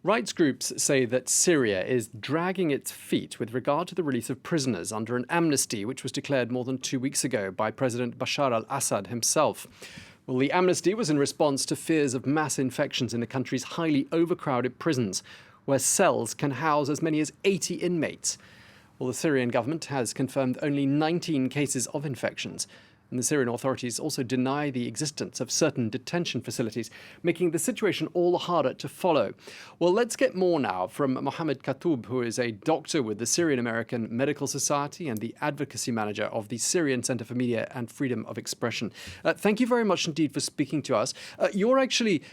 Rights groups say that Syria is dragging its feet with regard to the release of prisoners under an amnesty which was declared more than 2 weeks ago by President Bashar al-Assad himself. Well, the amnesty was in response to fears of mass infections in the country's highly overcrowded prisons, where cells can house as many as 80 inmates. Well, the Syrian government has confirmed only 19 cases of infections. And the Syrian authorities also deny the existence of certain detention facilities, making the situation all the harder to follow. Well, let's get more now from Mohamad Katoub, who is a doctor with the Syrian American Medical Society and the advocacy manager of the Syrian Center for Media and Freedom of Expression. Thank you very much indeed for speaking to us. You're actually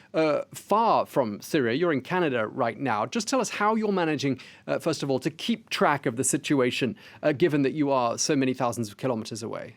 far from Syria. You're in Canada right now. Just tell us how you're managing, first of all, to keep track of the situation, given that you are so many thousands of kilometers away.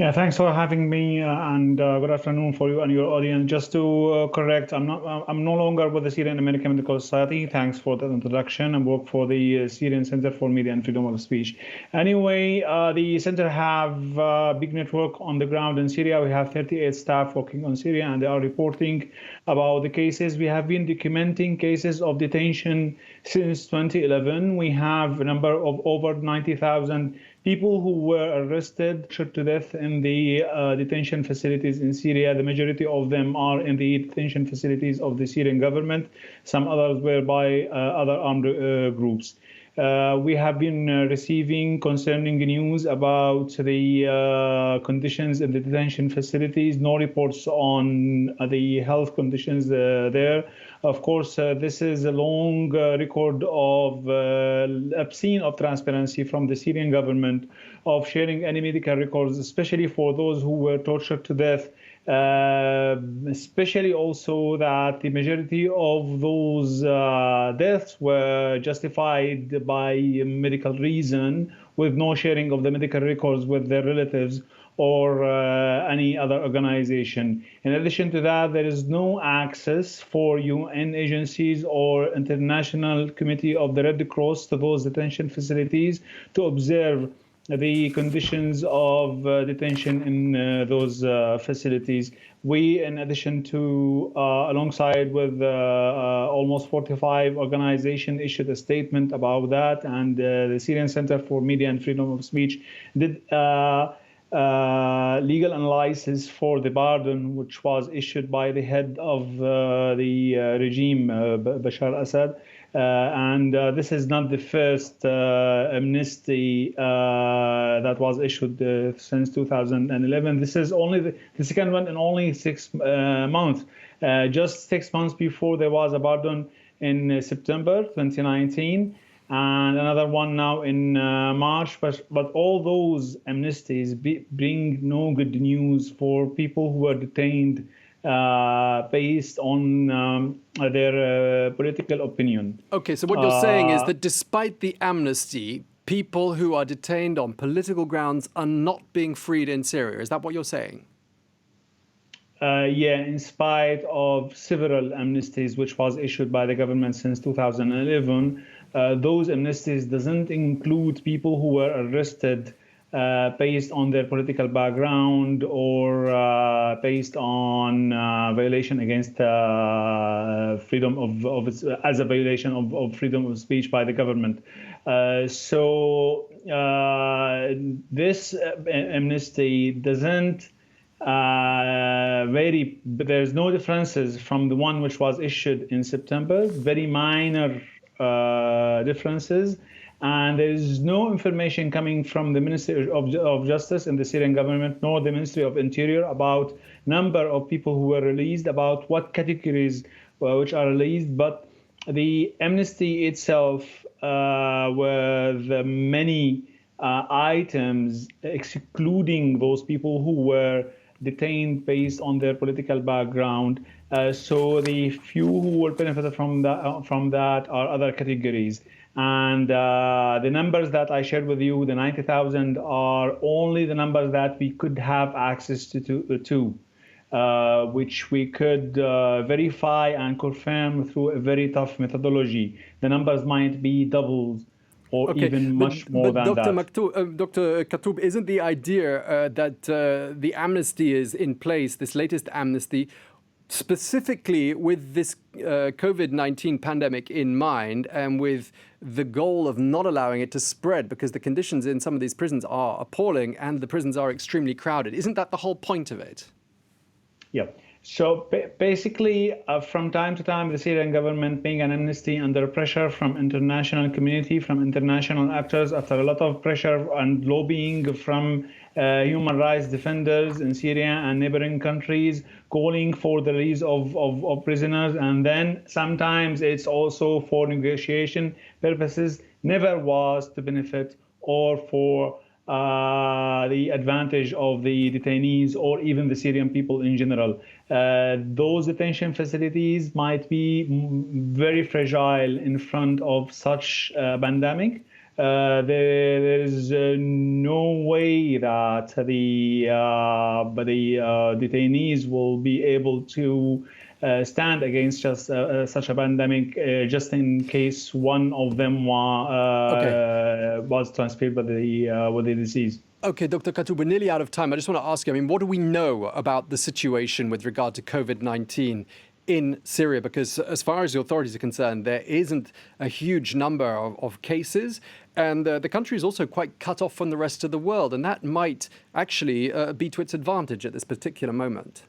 Yeah, thanks for having me, and good afternoon for you and your audience. Just to correct, I'm no longer with the Syrian American Medical Society. Thanks for that introduction. I work for the Syrian Center for Media and Freedom of Speech. Anyway, the center have a big network on the ground in Syria. We have 38 staff working on Syria, and they are reporting about the cases. We have been documenting cases of detention since 2011. We have a number of over 90,000 people who were arrested, shot to death in the detention facilities in Syria. The majority of them are in the detention facilities of the Syrian government. Some others were by other armed groups. We have been receiving concerning news about the conditions in the detention facilities. No reports on the health conditions there. Of course, this is a long record of absence of transparency from the Syrian government of sharing any medical records, especially for those who were tortured to death. Especially also that the majority of those deaths were justified by medical reason, with no sharing of the medical records with their relatives or any other organization. In addition to that, there is no access for UN agencies or International Committee of the Red Cross to those detention facilities to observe the conditions of detention in those facilities. We, in addition to, alongside with almost 45 organizations, issued a statement about that, and the Syrian Center for Media and Freedom of Speech did legal analysis for the pardon, which was issued by the head of the regime, Bashar al-Assad. And this is not the first amnesty that was issued since 2011. This is only the second one in only 6 months. Just 6 months before, there was a pardon in September 2019. And another one now in March, but all those amnesties bring no good news for people who are detained based on their political opinion. Okay, so what you're saying is that despite the amnesty, people who are detained on political grounds are not being freed in Syria. Is that what you're saying? Yeah, in spite of several amnesties which was issued by the government since 2011, those amnesties doesn't include people who were arrested based on their political background or based on violation against freedom as a violation of freedom of speech by the government. So this amnesty doesn't vary. There's no differences from the one which was issued in September. Very minor differences, and there is no information coming from the Ministry of Justice in the Syrian government, nor the Ministry of Interior, about number of people who were released, about what categories which are released. But the amnesty itself, with many items excluding those people who were detained based on their political background. So the few who will benefit from that are other categories. And the numbers that I shared with you, the 90,000, are only the numbers that we could have access to which we could verify and confirm through a very tough methodology. The numbers might be doubled or even much more than that. Dr. Katoub, isn't the idea that the amnesty is in place, this latest amnesty, specifically with this COVID-19 pandemic in mind and with the goal of not allowing it to spread, because the conditions in some of these prisons are appalling and the prisons are extremely crowded. Isn't that the whole point of it? Yeah. So basically, from time to time, the Syrian government being an amnesty under pressure from international community, from international actors, after a lot of pressure and lobbying from human rights defenders in Syria and neighboring countries, calling for the release of prisoners. And then sometimes it's also for negotiation purposes, never was to benefit or for the advantage of the detainees or even the Syrian people in general. Those detention facilities might be very fragile in front of such a pandemic. There is no way that the detainees will be able to stand against just such a pandemic, just in case one of them was transferred with the disease. Okay, Dr. Katoub, we're nearly out of time. I just want to ask you, what do we know about the situation with regard to COVID-19 in Syria? Because as far as the authorities are concerned, there isn't a huge number of cases. And the country is also quite cut off from the rest of the world. And that might actually be to its advantage at this particular moment.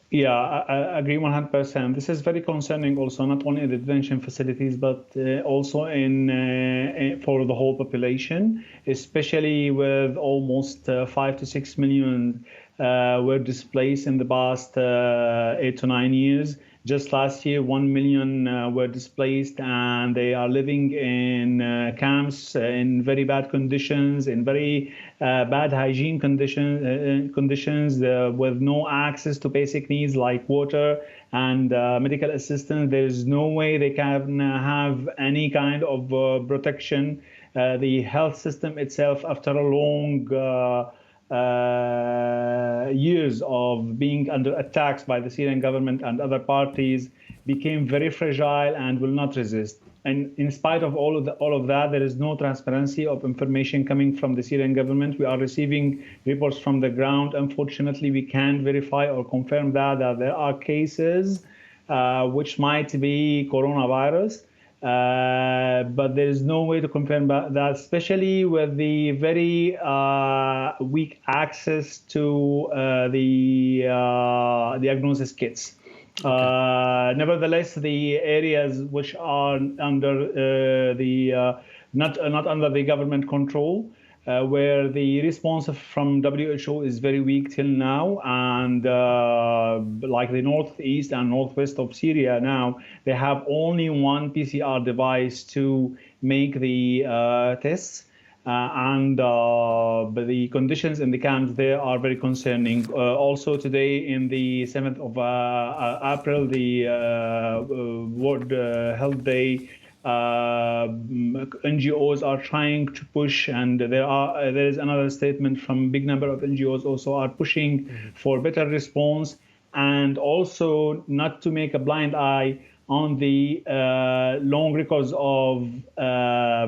Yeah, I agree 100%. This is very concerning also, not only in the detention facilities, but also for the whole population, especially with almost 5 to 6 million were displaced in the past 8 to 9 years. Just last year, 1 million were displaced, and they are living in camps in very bad conditions, in very bad hygiene conditions with no access to basic needs like water and medical assistance. There is no way they can have any kind of protection. The health system itself, after a long years of being under attacks by the Syrian government and other parties, became very fragile and will not resist. And in spite of all of that, there is no transparency of information coming from the Syrian government. We are receiving reports from the ground. Unfortunately, we can't verify or confirm that there are cases which might be coronavirus. But there is no way to confirm that, especially with the very weak access to the diagnosis kits. Okay. Nevertheless, the areas which are under not under the government control, where the response from WHO is very weak till now, and like the northeast and northwest of Syria now, they have only one PCR device to make the tests. But the conditions in the camps there are very concerning. Also today, in the 7th of April, the World Health Day, NGOs are trying to push, and there is another statement from a big number of NGOs also are pushing for better response, and also not to make a blind eye on the long records of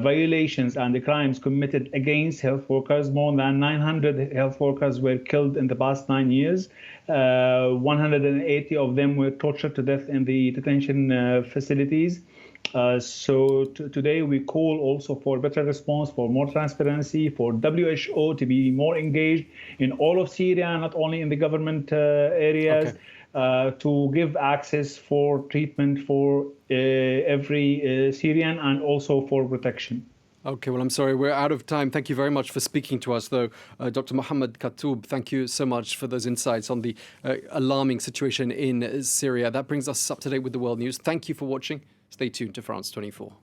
violations and the crimes committed against health workers. More than 900 health workers were killed in the past 9 years. 180 of them were tortured to death in the detention facilities. So today we call also for better response, for more transparency, for WHO to be more engaged in all of Syria, not only in the government areas. Okay. To give access for treatment for every Syrian, and also for protection. Okay, well, I'm sorry, we're out of time. Thank you very much for speaking to us, though. Dr. Mohamad Katoub, thank you so much for those insights on the alarming situation in Syria. That brings us up to date with the world news. Thank you for watching. Stay tuned to France 24.